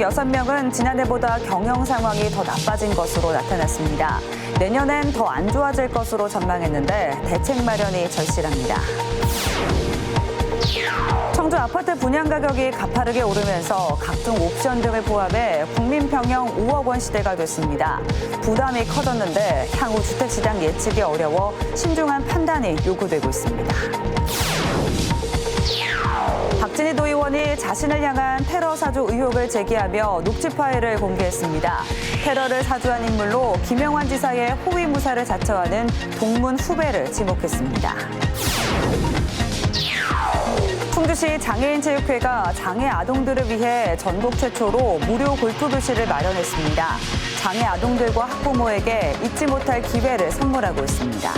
6명은 지난해보다 경영 상황이 더 나빠진 것으로 나타났습니다. 내년엔 더 안 좋아질 것으로 전망했는데 대책 마련이 절실합니다. 청주 아파트 분양 가격이 가파르게 오르면서 각종 옵션 등을 포함해 국민평형 5억 원 시대가 됐습니다. 부담이 커졌는데 향후 주택시장 예측이 어려워 신중한 판단이 요구되고 있습니다. 박진희 도의원이 자신을 향한 테러 사주 의혹을 제기하며 녹취 파일을 공개했습니다. 테러를 사주한 인물로 김영환 지사의 호위 무사를 자처하는 동문 후배를 지목했습니다. 충주시 장애인체육회가 장애 아동들을 위해 전국 최초로 무료 골프 교실을 마련했습니다. 장애 아동들과 학부모에게 잊지 못할 기회를 선물하고 있습니다.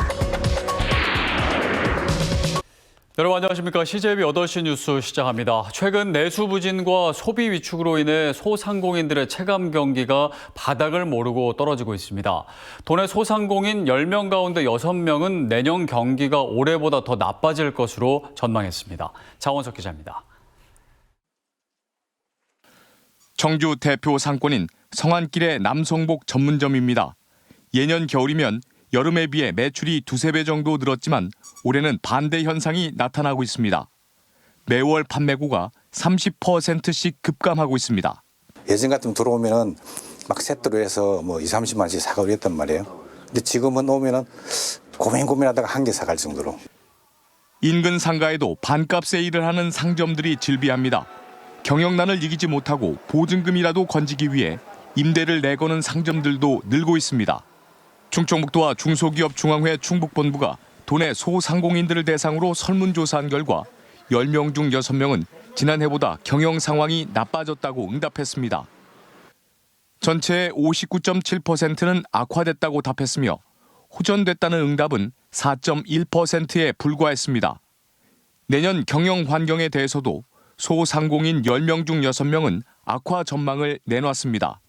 여러분 안녕하십니까. CJB 8시 뉴스 시작합니다. 최근 내수 부진과 소비 위축으로 인해 소상공인들의 체감 경기가 바닥을 모르고 떨어지고 있습니다. 도내 소상공인 10명 가운데 6명은 내년 경기가 올해보다 더 나빠질 것으로 전망했습니다. 장원석 기자입니다. 청주 대표 상권인 성안길의 남성복 전문점입니다. 예년 겨울이면 여름에 비해 매출이 2~3배 정도 늘었지만 올해는 반대 현상이 나타나고 있습니다. 매월 판매고가 30%씩 급감하고 있습니다. 예전 같으면 들어오면은 막 세트로 해서 뭐 20~30만 원씩 사가고 했단 말이에요. 근데 지금은 오면은 고민하다가 한 개 사갈 정도로. 인근 상가에도 반값 세일을 하는 상점들이 즐비합니다. 경영난을 이기지 못하고 보증금이라도 건지기 위해 임대를 내거는 상점들도 늘고 있습니다. 충청북도와 중소기업 중앙회 충북본부가 도내 소상공인들을 대상으로 설문조사한 결과 10명 중 6명은 지난해보다 경영 상황이 나빠졌다고 응답했습니다. 전체의 59.7%는 악화됐다고 답했으며 호전됐다는 응답은 4.1%에 불과했습니다. 내년 경영 환경에 대해서도 소상공인 10명 중 6명은 악화 전망을 내놨습니다.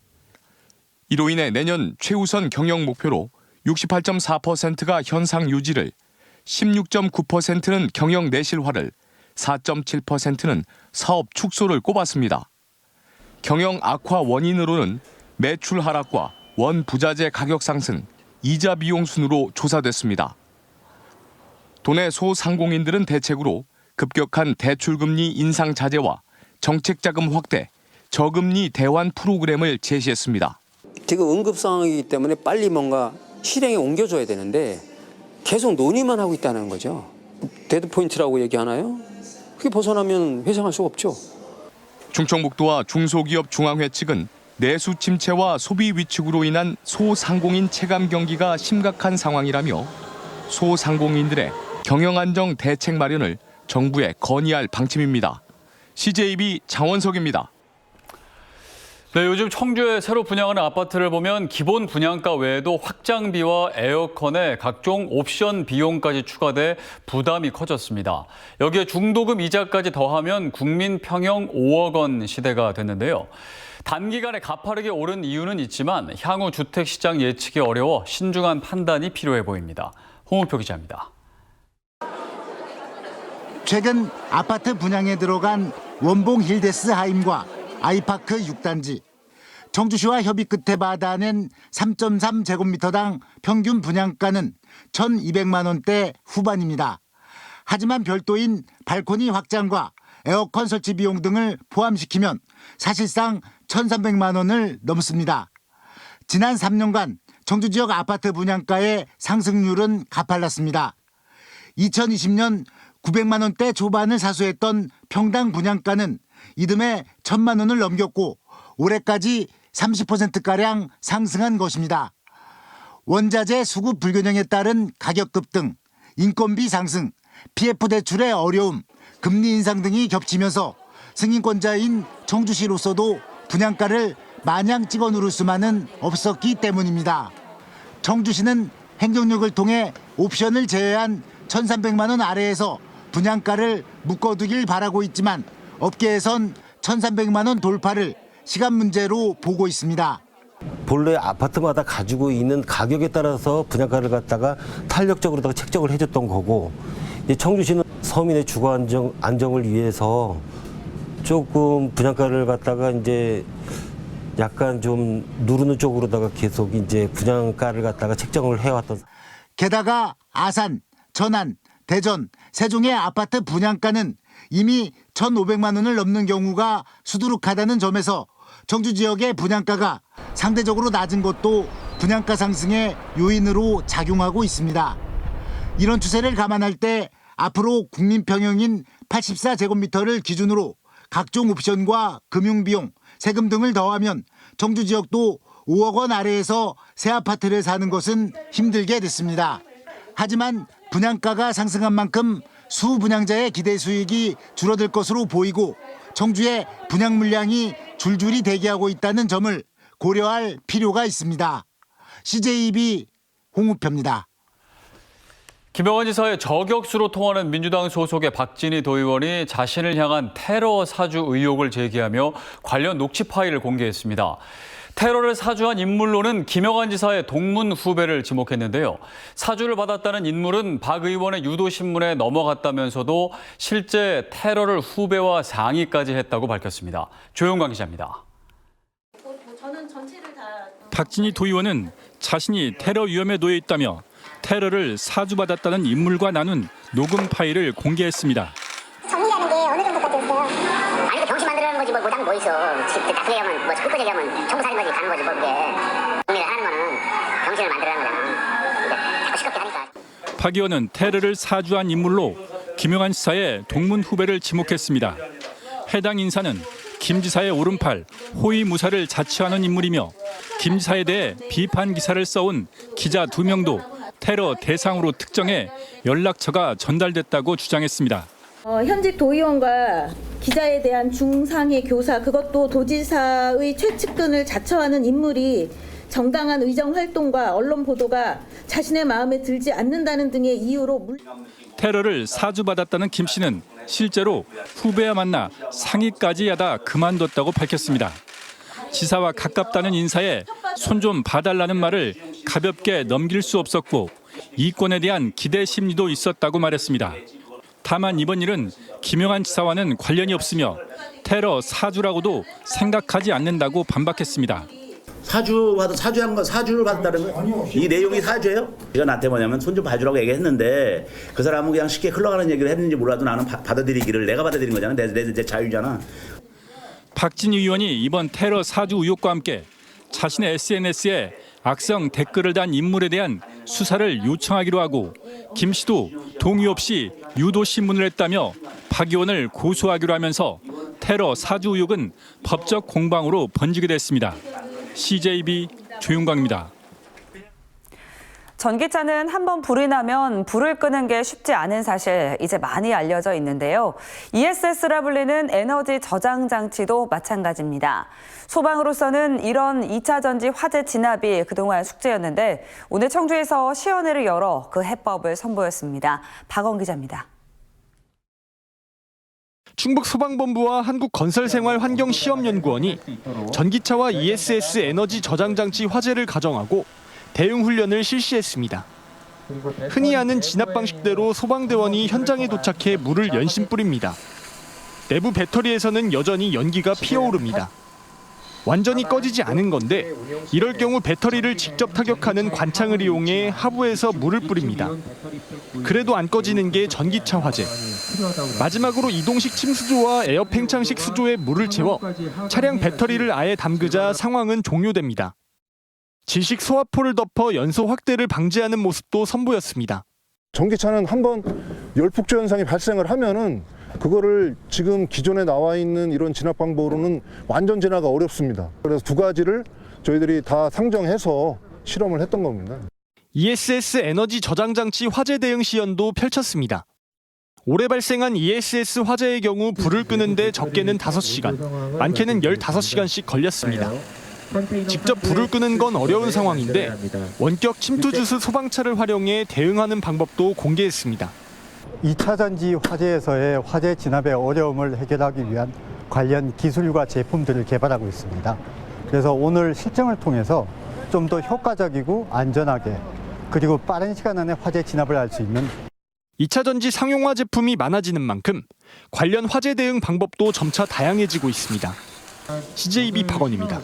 이로 인해 내년 최우선 경영 목표로 68.4%가 현상 유지를, 16.9%는 경영 내실화를, 4.7%는 사업 축소를 꼽았습니다. 경영 악화 원인으로는 매출 하락과 원 부자재 가격 상승, 이자 비용 순으로 조사됐습니다. 도내 소상공인들은 대책으로 급격한 대출금리 인상 자제와 정책자금 확대, 저금리 대환 프로그램을 제시했습니다. 지금 응급 상황이기 때문에 빨리 뭔가 실행에 옮겨줘야 되는데 계속 논의만 하고 있다는 거죠. 데드 포인트라고 얘기하나요? 그게 벗어나면 회상할 수가 없죠. 충청북도와 중소기업 중앙회 측은 내수 침체와 소비 위축으로 인한 소상공인 체감 경기가 심각한 상황이라며 소상공인들의 경영 안정 대책 마련을 정부에 건의할 방침입니다. CJB 장원석입니다. 네, 요즘 청주에 새로 분양하는 아파트를 보면 기본 분양가 외에도 확장비와 에어컨에 각종 옵션 비용까지 추가돼 부담이 커졌습니다. 여기에 중도금 이자까지 더하면 국민평형 5억 원 시대가 됐는데요. 단기간에 가파르게 오른 이유는 있지만 향후 주택시장 예측이 어려워 신중한 판단이 필요해 보입니다. 홍우표 기자입니다. 최근 아파트 분양에 들어간 원봉 힐데스 하임과 아이파크 6단지. 청주시와 협의 끝에 받아낸 3.3제곱미터당 평균 분양가는 1,200만 원대 후반입니다. 하지만 별도인 발코니 확장과 에어컨 설치 비용 등을 포함시키면 사실상 1,300만 원을 넘습니다. 지난 3년간 청주 지역 아파트 분양가의 상승률은 가팔랐습니다. 2020년 900만 원대 초반을 사수했던 평당 분양가는 이듬해 1,000만 원을 넘겼고 올해까지 30%가량 상승한 것입니다. 원자재 수급 불균형에 따른 가격 급등, 인건비 상승, PF 대출의 어려움, 금리 인상 등이 겹치면서 승인권자인 청주시로서도 분양가를 마냥 찍어 누를 수만은 없었기 때문입니다. 청주시는 행정력을 통해 옵션을 제외한 1,300만 원 아래에서 분양가를 묶어두길 바라고 있지만 업계에선 1,300만 원 돌파를 시간 문제로 보고 있습니다. 본래 아파트마다 가지고 있는 가격에 따라서 분양가를 갖다가 탄력적으로 책정을 해줬던 거고, 청주시는 서민의 주거 안정을 위해서 조금 분양가를 갖다가 이제 약간 좀 누르는 쪽으로다가 계속 이제 분양가를 갖다가 책정을 해왔던. 게다가 아산, 전안, 대전, 세종의 아파트 분양가는 이미 1,500만 원을 넘는 경우가 수두룩하다는 점에서 청주 지역의 분양가가 상대적으로 낮은 것도 분양가 상승의 요인으로 작용하고 있습니다. 이런 추세를 감안할 때 앞으로 국민평형인 84제곱미터를 기준으로 각종 옵션과 금융비용, 세금 등을 더하면 청주 지역도 5억 원 아래에서 새 아파트를 사는 것은 힘들게 됐습니다. 하지만 분양가가 상승한 만큼 수분양자의 기대 수익이 줄어들 것으로 보이고 청주의 분양 물량이 줄줄이 대기하고 있다는 점을 고려할 필요가 있습니다. CJB 홍우표입니다. 김영환 지사의 저격수로 통하는 민주당 소속의 박진희 도의원이 자신을 향한 테러 사주 의혹을 제기하며 관련 녹취 파일을 공개했습니다. 테러를 사주한 인물로는 김영환 지사의 동문 후배를 지목했는데요. 사주를 받았다는 인물은 박 의원의 유도신문에 넘어갔다면서도 실제 테러를 후배와 상의까지 했다고 밝혔습니다. 조용광 기자입니다. 박진희 도의원은 자신이 테러 위험에 놓여 있다며 테러를 사주받았다는 인물과 나눈 녹음 파일을 공개했습니다. 정리하는 게 어느 정도까지 했어요? 아니, 병신 만들어내는 거지 뭐당 뭐 있어. 나쁘게 하면 뭐 끝까지 하면 청부살인까지 가는 거지 뭐 그게. 정리를 하는 거는 병신을 만들어내는 거잖아. 근데 자꾸 시끄럽게 하니까. 박 의원은 테러를 사주한 인물로 김영환 지사의 동문 후배를 지목했습니다. 해당 인사는 김 지사의 오른팔, 호위무사를 자처하는 인물이며 김 지사에 대해 비판 기사를 써온 기자 2명도 테러 대상으로 특정해 연락처가 전달됐다고 주장했습니다. 현직 도의원과 기자에 대한 중상위 교사, 그것도 도지사의 최측근을 자처하는 인물이 정당한 의정 활동과 언론 보도가 자신의 마음에 들지 않는다는 등의 이유로 테러를 사주받았다는 김 씨는 실제로 후배와 만나 상의까지 하다 그만뒀다고 밝혔습니다. 지사와 가깝다는 인사에 손 좀 봐달라는 말을 가볍게 넘길 수 없었고 이권에 대한 기대 심리도 있었다고 말했습니다. 다만 이번 일은 김영환 지사와는 관련이 없으며 테러 사주라고도 생각하지 않는다고 반박했습니다. 사주를 받았다는 거예요? 이 내용이 사주예요? 제가 나한테 뭐냐면 손 좀 봐주라고 얘기했는데 그 사람은 그냥 쉽게 흘러가는 얘기를 했는지 몰라도 나는 받아들이기를 내가 받아들인 거잖아. 내 자유잖아. 박진희 의원이 이번 테러 사주 의혹과 함께 자신의 SNS에 악성 댓글을 단 인물에 대한 수사를 요청하기로 하고 김 씨도 동의 없이 유도 신문을 했다며 박 의원을 고소하기로 하면서 테러 사주 의혹은 법적 공방으로 번지게 됐습니다. CJB 조용광입니다. 전기차는 한번 불이 나면 불을 끄는 게 쉽지 않은 사실 이제 많이 알려져 있는데요. ESS라 불리는 에너지 저장 장치도 마찬가지입니다. 소방으로서는 이런 2차 전지 화재 진압이 그동안 숙제였는데 오늘 청주에서 시연회를 열어 그 해법을 선보였습니다. 박원 기자입니다. 충북소방본부와 한국건설생활환경시험연구원이 전기차와 ESS 에너지 저장장치 화재를 가정하고 대응 훈련을 실시했습니다. 흔히 아는 진압 방식대로 소방대원이 현장에 도착해 물을 연신 뿌립니다. 내부 배터리에서는 여전히 연기가 피어오릅니다. 완전히 꺼지지 않은 건데 이럴 경우 배터리를 직접 타격하는 관창을 이용해 하부에서 물을 뿌립니다. 그래도 안 꺼지는 게 전기차 화재. 마지막으로 이동식 침수조와 에어 팽창식 수조에 물을 채워 차량 배터리를 아예 담그자 상황은 종료됩니다. 질식 소화포를 덮어 연소 확대를 방지하는 모습도 선보였습니다. 전기차는 한번 열폭조 현상이 발생을 하면은 그거를 지금 기존에 나와 있는 이런 진압 방법으로는 완전 진화가 어렵습니다. 그래서 두 가지를 저희들이 다 상정해서 실험을 했던 겁니다. ESS 에너지 저장장치 화재 대응 시연도 펼쳤습니다. 올해 발생한 ESS 화재의 경우 불을 끄는데 적게는 5시간, 많게는 15시간씩 걸렸습니다. 직접 불을 끄는 건 어려운 상황인데 원격 침투주스 소방차를 활용해 대응하는 방법도 공개했습니다. 2차 전지 화재에서의 화재 진압의 어려움을 해결하기 위한 관련 기술과 제품들을 개발하고 있습니다. 그래서 오늘 실증을 통해서 좀 더 효과적이고 안전하게 그리고 빠른 시간 안에 화재 진압을 할 수 있는 2차 전지 상용화 제품이 많아지는 만큼 관련 화재 대응 방법도 점차 다양해지고 있습니다. CJB 박원입니다.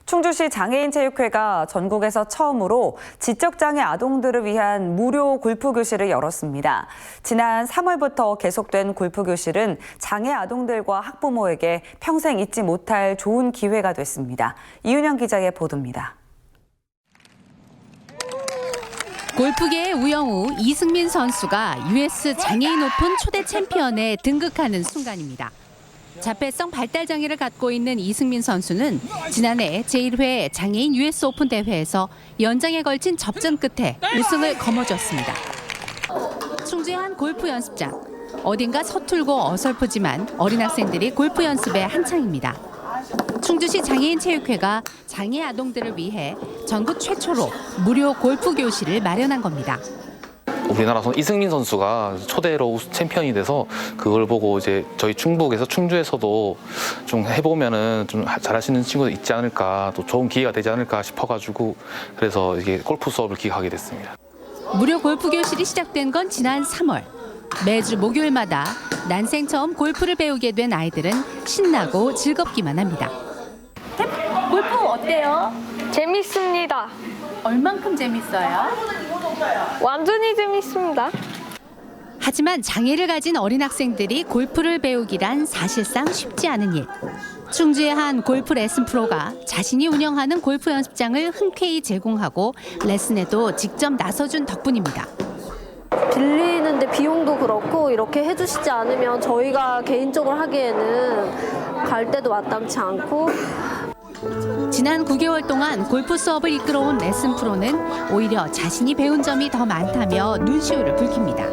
충주시 장애인체육회가 전국에서 처음으로 지적장애 아동들을 위한 무료 골프교실을 열었습니다. 지난 3월부터 계속된 골프교실은 장애 아동들과 학부모에게 평생 잊지 못할 좋은 기회가 됐습니다. 이윤영 기자의 보도입니다. 골프계의 우영우, 이승민 선수가 US 장애인 오픈 초대 챔피언에 등극하는 순간입니다. 자폐성 발달 장애를 갖고 있는 이승민 선수는 지난해 제1회 장애인 US 오픈 대회에서 연장에 걸친 접전 끝에 우승을 거머쥐었습니다. 충주의 한 골프 연습장. 어딘가 서툴고 어설프지만 어린 학생들이 골프 연습에 한창입니다. 충주시 장애인체육회가 장애 아동들을 위해 전국 최초로 무료 골프 교실을 마련한 겁니다. 우리나라 이승민 선수가 초대로 챔피언이 돼서 그걸 보고 이제 저희 충주에서도 좀 해보면은 좀 잘하시는 친구들 있지 않을까, 또 좋은 기회가 되지 않을까 싶어가지고 그래서 이게 골프 수업을 기획하게 됐습니다. 무료 골프 교실이 시작된 건 지난 3월. 매주 목요일마다 난생 처음 골프를 배우게 된 아이들은 신나고 즐겁기만 합니다. 골프 어때요? 재밌습니다. 얼만큼 재밌어요? 완전히 재밌습니다. 하지만 장애를 가진 어린 학생들이 골프를 배우기란 사실상 쉽지 않은 일. 충주의 한 골프 레슨 프로가 자신이 운영하는 골프 연습장을 흔쾌히 제공하고 레슨에도 직접 나서준 덕분입니다. 빌리는데 비용도 그렇고 이렇게 해주시지 않으면 저희가 개인적으로 하기에는 갈 때도 마땅치 않고. 지난 9개월 동안 골프 수업을 이끌어온 레슨 프로는 오히려 자신이 배운 점이 더 많다며 눈시울을 붉힙니다.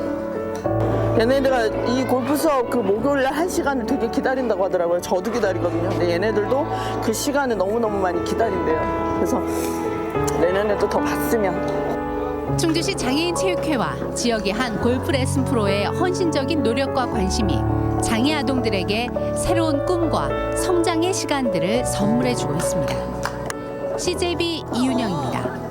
얘네들가 이 골프 수업 그 목요일 날 1시간을 되게 기다린다고 하더라고요. 저도 기다리거든요. 근데 얘네들도 그 시간을 너무너무 많이 기다린대요. 그래서 내년에도 더 봤으면. 충주시 장애인체육회와 지역의 한 골프 레슨 프로의 헌신적인 노력과 관심이 장애 아동들에게 새로운 꿈과 성장의 시간들을 선물해주고 있습니다. CJB 이윤영입니다.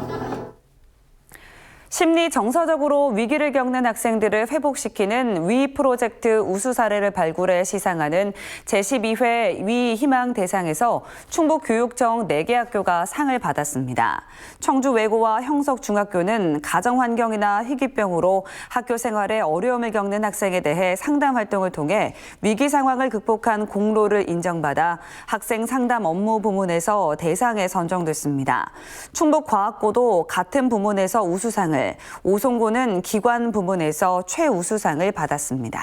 심리 정서적으로 위기를 겪는 학생들을 회복시키는 위 프로젝트 우수 사례를 발굴해 시상하는 제12회 위 희망 대상에서 충북교육청 4개 학교가 상을 받았습니다. 청주 외고와 형석중학교는 가정환경이나 희귀병으로 학교 생활에 어려움을 겪는 학생에 대해 상담 활동을 통해 위기 상황을 극복한 공로를 인정받아 학생 상담 업무 부문에서 대상에 선정됐습니다. 충북과학고도 같은 부문에서 우수상을, 오송고는 기관 부문에서 최우수상을 받았습니다.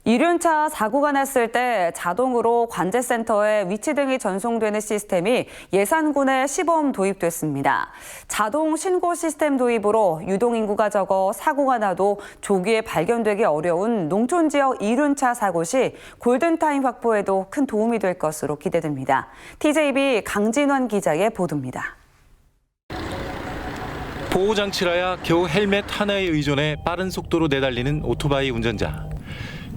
이륜차 사고가 났을 때 자동으로 관제센터에 위치 등이 전송되는 시스템이 예산군에 시범 도입됐습니다. 자동 신고 시스템 도입으로 유동인구가 적어 사고가 나도 조기에 발견되기 어려운 농촌 지역 이륜차 사고 시 골든타임 확보에도 큰 도움이 될 것으로 기대됩니다. TJB 강진환 기자의 보도입니다. 보호장치라야 겨우 헬멧 하나에 의존해 빠른 속도로 내달리는 오토바이 운전자.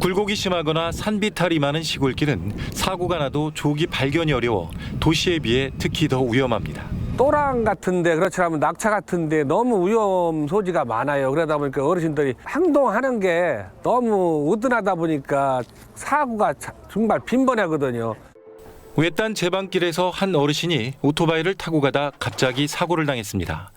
굴곡이 심하거나 산비탈이 많은 시골길은 사고가 나도 조기 발견이 어려워 도시에 비해 특히 더 위험합니다. 또랑 같은데 그렇지 않으면 낙차 같은데 너무 위험 소지가 많아요. 그러다 보니까 어르신들이 행동하는 게 너무 우둔하다 보니까 사고가 정말 빈번하거든요. 외딴 제방길에서 한 어르신이 오토바이를 타고 가다 갑자기 사고를 당했습니다.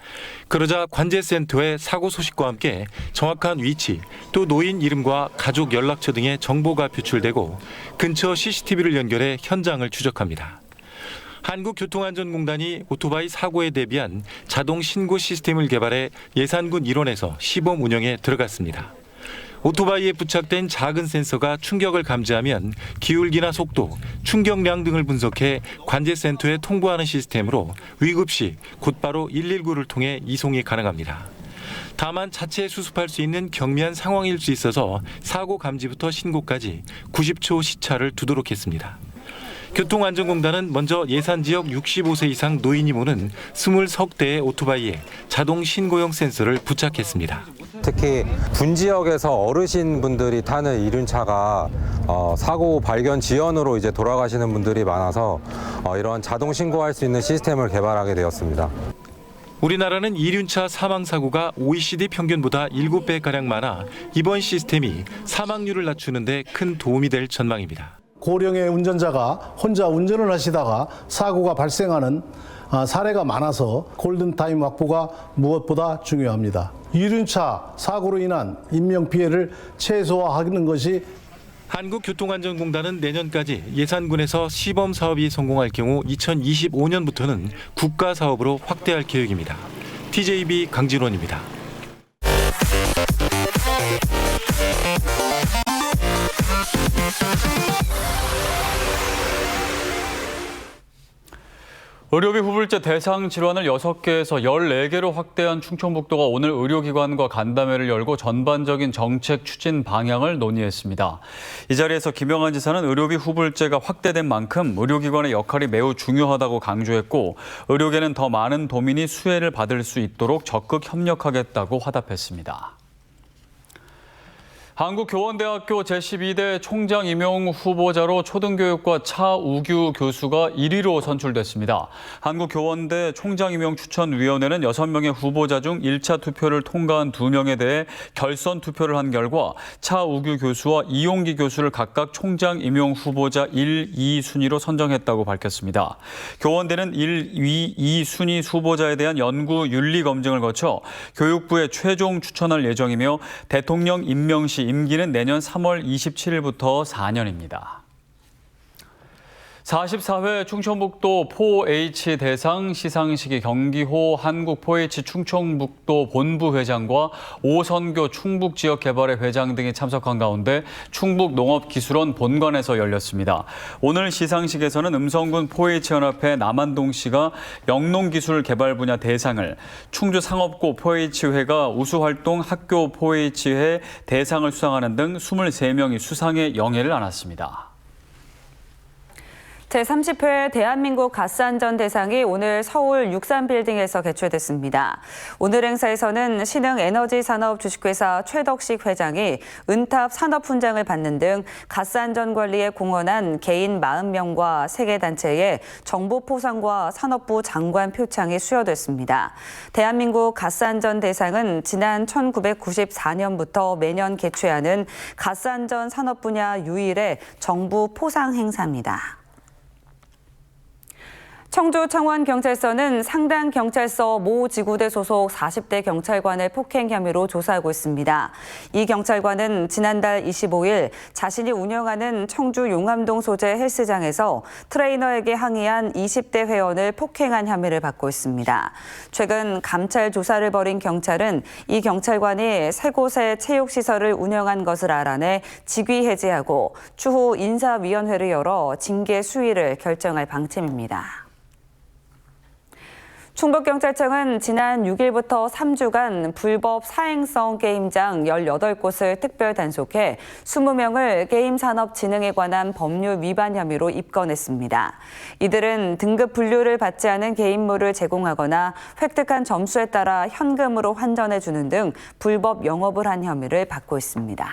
그러자 관제센터의 사고 소식과 함께 정확한 위치, 또 노인 이름과 가족 연락처 등의 정보가 표출되고 근처 CCTV를 연결해 현장을 추적합니다. 한국교통안전공단이 오토바이 사고에 대비한 자동 신고 시스템을 개발해 예산군 일원에서 시범 운영에 들어갔습니다. 오토바이에 부착된 작은 센서가 충격을 감지하면 기울기나 속도, 충격량 등을 분석해 관제센터에 통보하는 시스템으로 위급 시 곧바로 119를 통해 이송이 가능합니다. 다만 자체 수습할 수 있는 경미한 상황일 수 있어서 사고 감지부터 신고까지 90초 시차를 두도록 했습니다. 교통안전공단은 먼저 예산지역 65세 이상 노인이 모는 23대의 오토바이에 자동 신고용 센서를 부착했습니다. 특히 분지역에서 어르신분들이 타는 이륜차가 사고 발견 지연으로 이제 돌아가시는 분들이 많아서 이런 자동 신고할 수 있는 시스템을 개발하게 되었습니다. 우리나라는 이륜차 사망사고가 OECD 평균보다 7배가량 많아 이번 시스템이 사망률을 낮추는 데 큰 도움이 될 전망입니다. 고령의 운전자가 혼자 운전을 하시다가 사고가 발생하는 사례가 많아서 골든타임 확보가 무엇보다 중요합니다. 이륜차 사고로 인한 인명피해를 최소화하는 것이 한국교통안전공단은 내년까지 예산군에서 시범 사업이 성공할 경우 2025년부터는 국가 사업으로 확대할 계획입니다. TJB 강진원입니다. 의료비 후불제 대상 질환을 6개에서 14개로 확대한 충청북도가 오늘 의료기관과 간담회를 열고 전반적인 정책 추진 방향을 논의했습니다. 이 자리에서 김영한 지사는 의료비 후불제가 확대된 만큼 의료기관의 역할이 매우 중요하다고 강조했고 의료계는 더 많은 도민이 수혜를 받을 수 있도록 적극 협력하겠다고 화답했습니다. 한국교원대학교 제12대 총장 임용 후보자로 초등교육과 차우규 교수가 1위로 선출됐습니다. 한국교원대 총장 임용 추천위원회는 6명의 후보자 중 1차 투표를 통과한 2명에 대해 결선 투표를 한 결과 차우규 교수와 이용기 교수를 각각 총장 임용 후보자 1, 2 순위로 선정했다고 밝혔습니다. 교원대는 1, 2 순위 후보자에 대한 연구 윤리 검증을 거쳐 교육부에 최종 추천할 예정이며 대통령 임명 시 임기는 내년 3월 27일부터 4년입니다. 44회 충청북도 4H 대상 시상식이 경기호 한국 4H 충청북도 본부 회장과 오선교 충북지역개발회 회장 등이 참석한 가운데 충북농업기술원 본관에서 열렸습니다. 오늘 시상식에서는 음성군 4H연합회 남한동시가 영농기술 개발 분야 대상을, 충주상업고 4H회가 우수활동 학교 4H회 대상을 수상하는 등 23명이 수상의 영예를 안았습니다. 제30회 대한민국 가스안전 대상이 오늘 서울 63빌딩에서 개최됐습니다. 오늘 행사에서는 신흥에너지산업 주식회사 최덕식 회장이 은탑 산업훈장을 받는 등 가스안전 관리에 공헌한 개인 40명과 3개 단체의 정보포상과 산업부 장관 표창이 수여됐습니다. 대한민국 가스안전 대상은 지난 1994년부터 매년 개최하는 가스안전 산업 분야 유일의 정부 포상 행사입니다. 청주 청원경찰서는 상당경찰서 모 지구대 소속 40대 경찰관을 폭행 혐의로 조사하고 있습니다. 이 경찰관은 지난달 25일 자신이 운영하는 청주 용암동 소재 헬스장에서 트레이너에게 항의한 20대 회원을 폭행한 혐의를 받고 있습니다. 최근 감찰 조사를 벌인 경찰은 이 경찰관이 3곳의 체육시설을 운영한 것을 알아내 직위 해제하고 추후 인사위원회를 열어 징계 수위를 결정할 방침입니다. 충북경찰청은 지난 6일부터 3주간 불법 사행성 게임장 18곳을 특별 단속해 20명을 게임산업진흥에 관한 법률 위반 혐의로 입건했습니다. 이들은 등급 분류를 받지 않은 게임물을 제공하거나 획득한 점수에 따라 현금으로 환전해주는 등 불법 영업을 한 혐의를 받고 있습니다.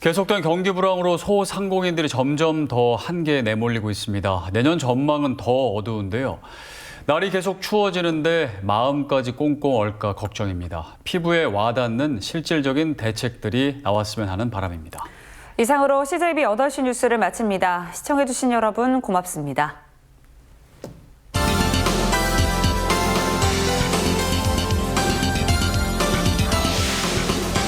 계속된 경기 불황으로 소상공인들이 점점 더 한계에 내몰리고 있습니다. 내년 전망은 더 어두운데요. 날이 계속 추워지는데 마음까지 꽁꽁 얼까 걱정입니다. 피부에 와닿는 실질적인 대책들이 나왔으면 하는 바람입니다. 이상으로 CJB 8시 뉴스를 마칩니다. 시청해주신 여러분 고맙습니다.